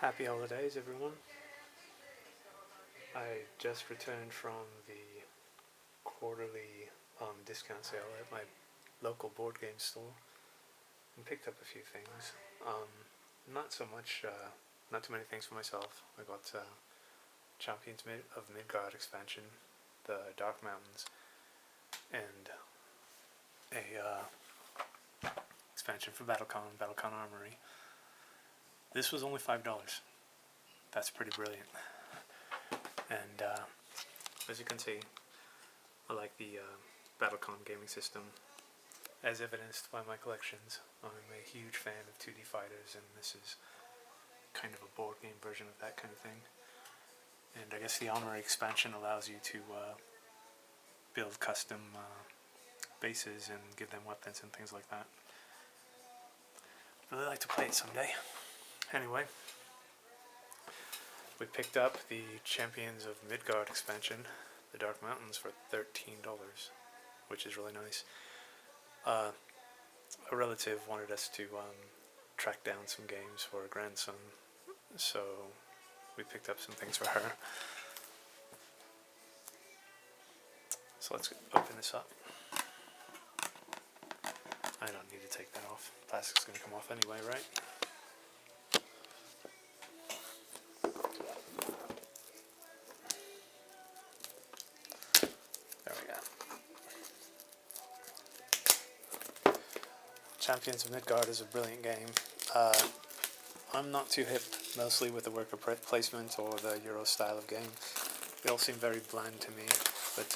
Happy holidays, everyone. I just returned from the quarterly discount sale at my local board game store and picked up a few things. Um, not so much, not too many things for myself. I got Champions of Midgard expansion, the Dark Mountains, and a expansion for Battlecon Armory. This was only $5. That's pretty brilliant. And as you can see, I like the Battlecon gaming system, as evidenced by my collections. I'm a huge fan of 2D fighters, and this is kind of a board game version of that kind of thing. And I guess the Armory expansion allows you to build custom bases and give them weapons and things like that. I'd really like to play it someday. Anyway, we picked up the Champions of Midgard expansion, the Dark Mountains, for $13, which is really nice. A relative wanted us to track down some games for her grandson, so we picked up some things for her. So let's open this up. I don't need to take that off. Plastic's going to come off anyway, right? There we go. Champions of Midgard is a brilliant game. I'm not too hip, mostly with the worker placement or the Euro style of game. They all seem very bland to me, but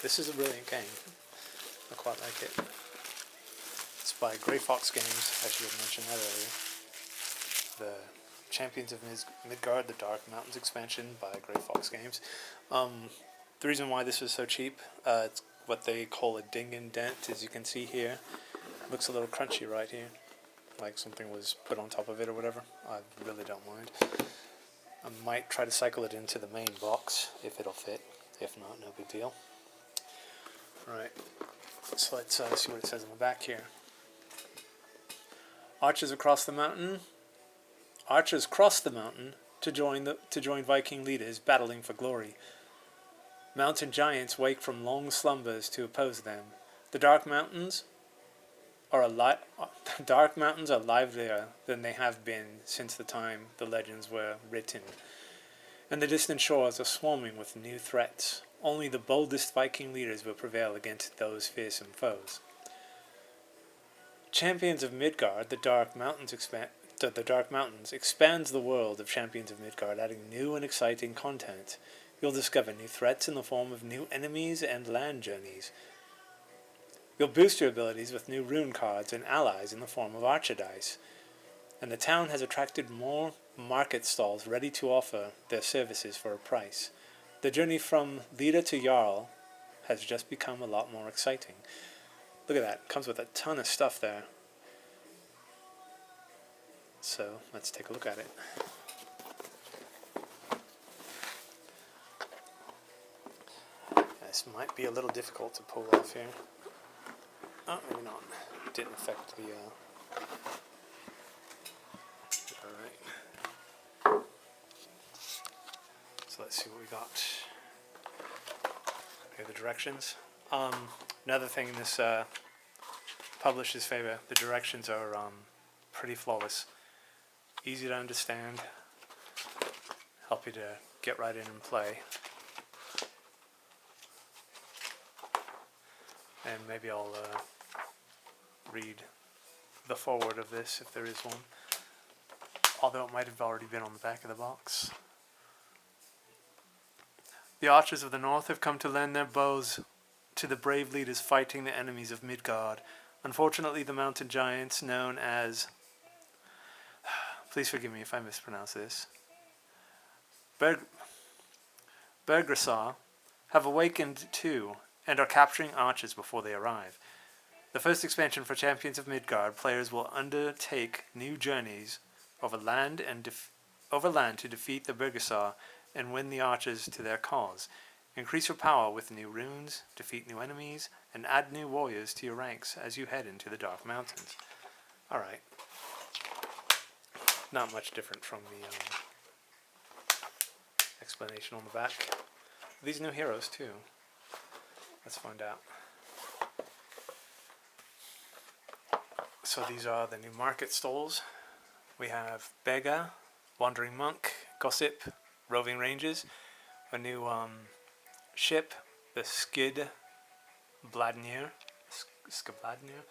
this is a brilliant game. I quite like it. It's by Grey Fox Games. I should have mentioned that earlier. The Champions of Midgard, the Dark Mountains expansion by Grey Fox Games. The reason why this is so cheap, it's what they call a ding and dent, as you can see here. It looks a little crunchy right here, like something was put on top of it or whatever. I really don't mind. I might try to cycle it into the main box if it'll fit. If not, no big deal. Alright, so let's see what it says on the back here. Archers cross the mountain to join Viking leaders battling for glory. Mountain giants wake from long slumbers to oppose them. The Dark Mountains are livelier than they have been since the time the legends were written, and the distant shores are swarming with new threats. Only the boldest Viking leaders will prevail against those fearsome foes. Champions of Midgard, the Dark Mountains expands the world of Champions of Midgard, adding new and exciting content. You'll discover new threats in the form of new enemies and land journeys. You'll boost your abilities with new rune cards and allies in the form of archer dice. And the town has attracted more market stalls ready to offer their services for a price. The journey from leader to Jarl has just become a lot more exciting. Look at that, it comes with a ton of stuff there. So, let's take a look at it. This might be a little difficult to pull off here. Oh, maybe not. It didn't affect the... Alright. So let's see what we got. Here are the directions. Another thing in this publisher's favor, the directions are pretty flawless. Easy to understand. Help you to get right in and play. And maybe I'll read the foreword of this if there is one, although it might have already been on the back of the box. The archers of the north have come to lend their bows to the brave leaders fighting the enemies of Midgard. Unfortunately, the mountain giants known as... Please forgive me if I mispronounce this. Bergrasar have awakened too, and are capturing archers before they arrive. The first expansion for Champions of Midgard, players will undertake new journeys over land to defeat the Bergasar and win the archers to their cause. Increase your power with new runes, defeat new enemies, and add new warriors to your ranks as you head into the Dark Mountains. Alright. Not much different from the explanation on the back. These new heroes too. Let's find out. So these are the new market stalls. We have Bega, Wandering Monk, Gossip, Roving Rangers, a new ship, the Skid Bladnir. Skabladnir.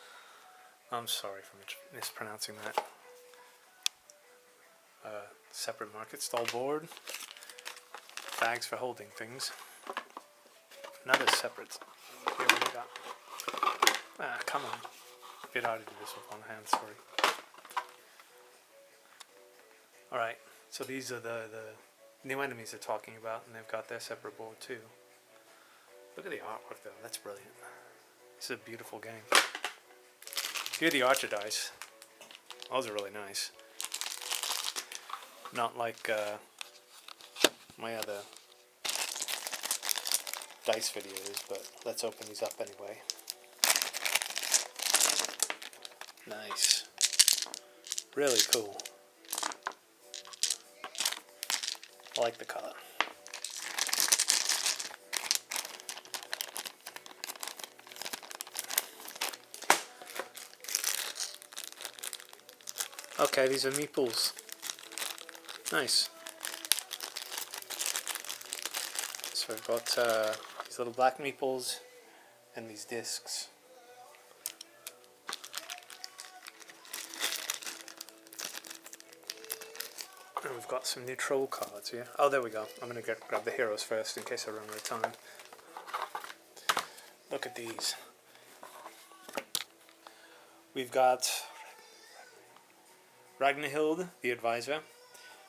I'm sorry for mispronouncing that. Separate market stall board. Bags for holding things. Another separate. Here we got. Come on. A bit hard to do this with one hand, sorry. Alright, so these are the new enemies they're talking about, and they've got their separate board too. Look at the artwork though, that's brilliant. This is a beautiful game. Here are the Archer dice. Those are really nice. Not like my other dice videos, but let's open these up anyway. Nice. Really cool. I like the color. Okay, these are meeples. Nice. So I've got these little black meeples and these discs. And we've got some new troll cards here. Oh, there we go. I'm going to grab the heroes first in case I run out of time. Look at these. We've got Ragnhild, the advisor.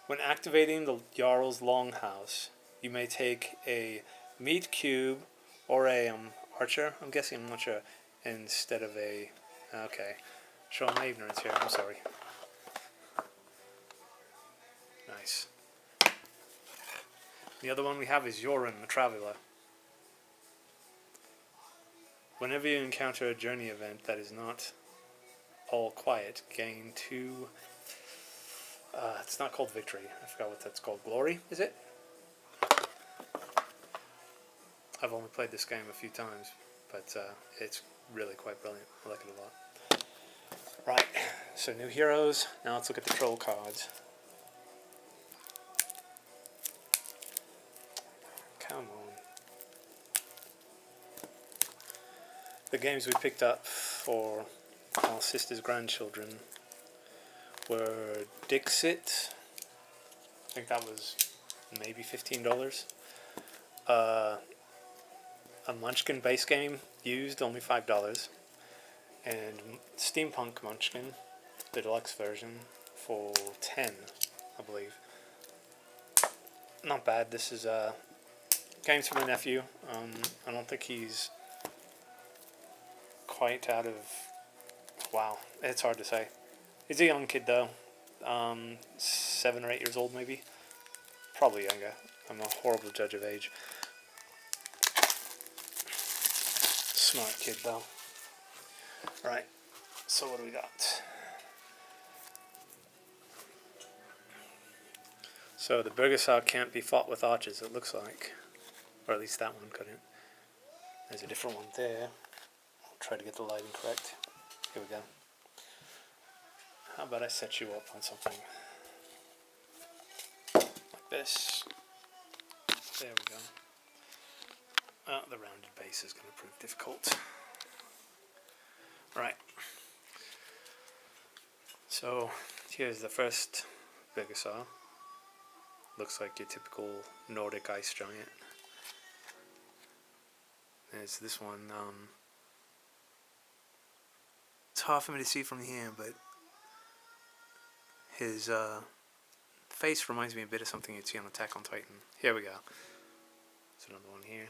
When activating the Jarl's Longhouse, you may take a meat cube or a archer, I'm guessing, I'm not sure, instead of a... Okay. Showing my ignorance here, I'm sorry. Nice. The other one we have is Yorin, the Traveler. Whenever you encounter a journey event that is not all quiet, gain 2... it's not called Victory. I forgot what that's called. Glory, is it? I've only played this game a few times, but it's really quite brilliant. I like it a lot. Right, so new heroes. Now let's look at the troll cards. Come on. The games we picked up for our sister's grandchildren were Dixit. I think that was maybe $15. A Munchkin base game used, only $5. And Steampunk Munchkin, the deluxe version, for $10, I believe. Not bad. This is games for my nephew. I don't think he's quite out of... Wow, it's hard to say. He's a young kid though. 7 or 8 years old maybe. Probably younger. I'm a horrible judge of age. Smart kid though. Right, so what do we got? So the Burgersaw can't be fought with archers, it looks like. Or at least that one couldn't. There's a different one there. I'll try to get the lighting correct. Here we go. How about I set you up on something like this? There we go. The rounded base is going to prove difficult. Right. So here's the first Burgersaw. Looks like your typical Nordic ice giant. There's this one. It's hard for me to see from here, but his face reminds me a bit of something you'd see on Attack on Titan. Here we go. There's another one here.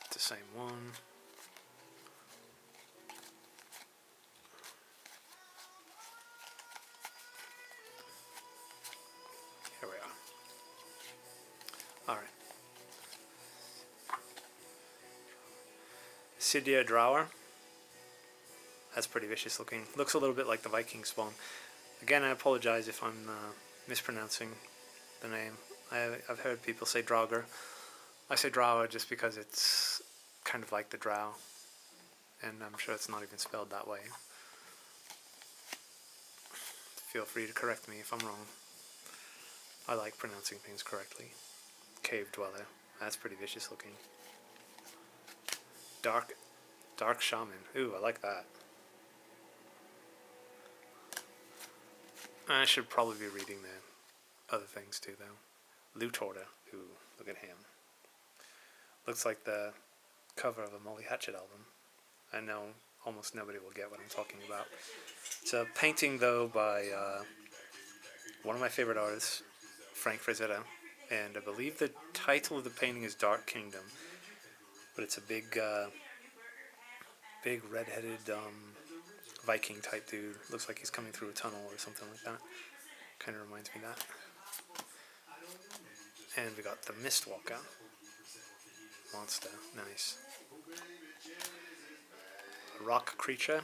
It's the same one. Here we are. Alright. Sidya Drower. That's pretty vicious looking. Looks a little bit like the Viking spawn. Again, I apologize if I'm mispronouncing the name. I've heard people say Draugr. I say Drow just because it's kind of like the Drow, and I'm sure it's not even spelled that way. Feel free to correct me if I'm wrong. I like pronouncing things correctly. Cave Dweller. That's pretty vicious looking. Dark Shaman. Ooh, I like that. I should probably be reading the other things too, though. Loot Hoarder. Ooh, look at him. Looks like the cover of a Molly Hatchet album. I know almost nobody will get what I'm talking about. It's a painting, though, by one of my favorite artists, Frank Frazetta, and I believe the title of the painting is Dark Kingdom. But it's a big red-headed Viking type dude. Looks like he's coming through a tunnel or something like that. Kind of reminds me of that. And we got the Mistwalker monster. Nice. A rock creature.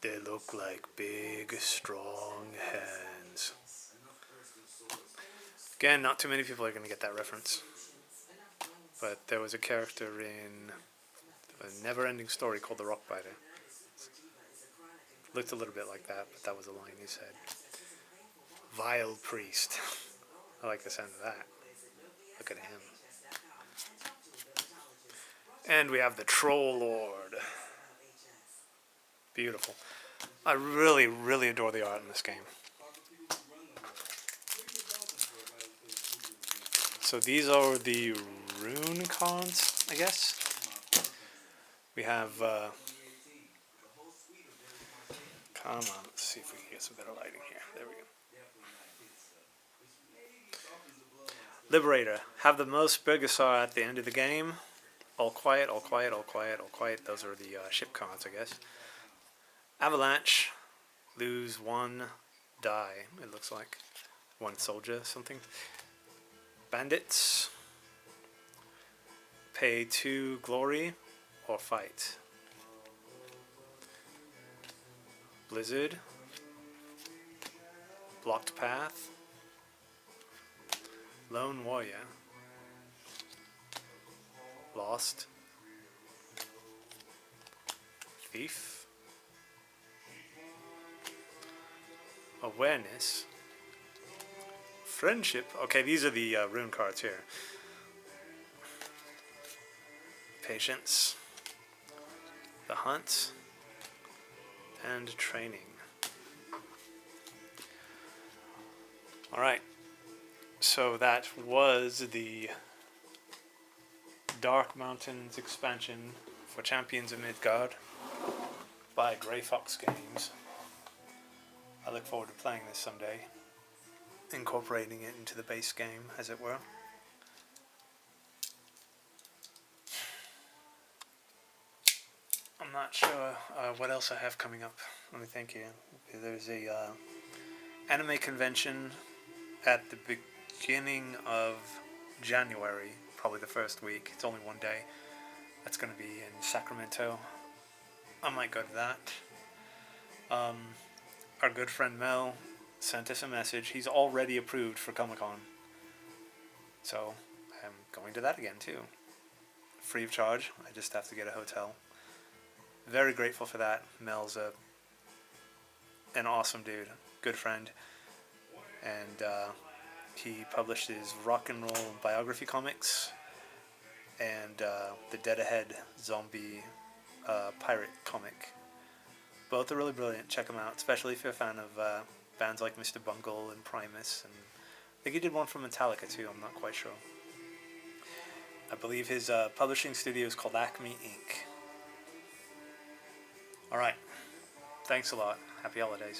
They look like big, strong hands. Again, not too many people are going to get that reference. But there was a character in a never-ending story called The Rockbiter. Looked a little bit like that, but that was a line he said. Vile priest. I like the sound of that. Look at him. And we have the Troll Lord. Beautiful. I really, really adore the art in this game. So these are the rune cards, I guess. We have, come on, let's see if we can get some better lighting here. There we go. Liberator. Have the most Burgosaur at the end of the game. All quiet, all quiet, all quiet, all quiet. Those are the ship cards, I guess. Avalanche. Lose 1 die, it looks like. 1 soldier, something. Bandits. Pay 2 glory or fight. Blizzard. Blocked path. Lone warrior. Lost. Thief. Awareness. Friendship. Okay, these are the rune cards here. Patience. The hunt. And training. Alright. So that was the Dark Mountains expansion for Champions of Midgard by Grey Fox Games. I look forward to playing this someday, incorporating it into the base game, as it were. I'm not sure what else I have coming up. Let me think here. There's a anime convention at the beginning of January, probably the first week. It's only 1 day. That's going to be in Sacramento. I might go to that. Our good friend Mel sent us a message. He's already approved for Comic-Con. So I'm going to that again too. Free of charge. I just have to get a hotel. Very grateful for that. Mel's an awesome dude. Good friend. And he published his rock and roll biography comics and the Dead Ahead zombie pirate comic. Both are really brilliant. Check them out, especially if you're a fan of bands like Mr. Bungle and Primus. And I think he did one from Metallica too, I'm not quite sure. I believe his publishing studio is called Acme Inc. Alright, thanks a lot. Happy holidays.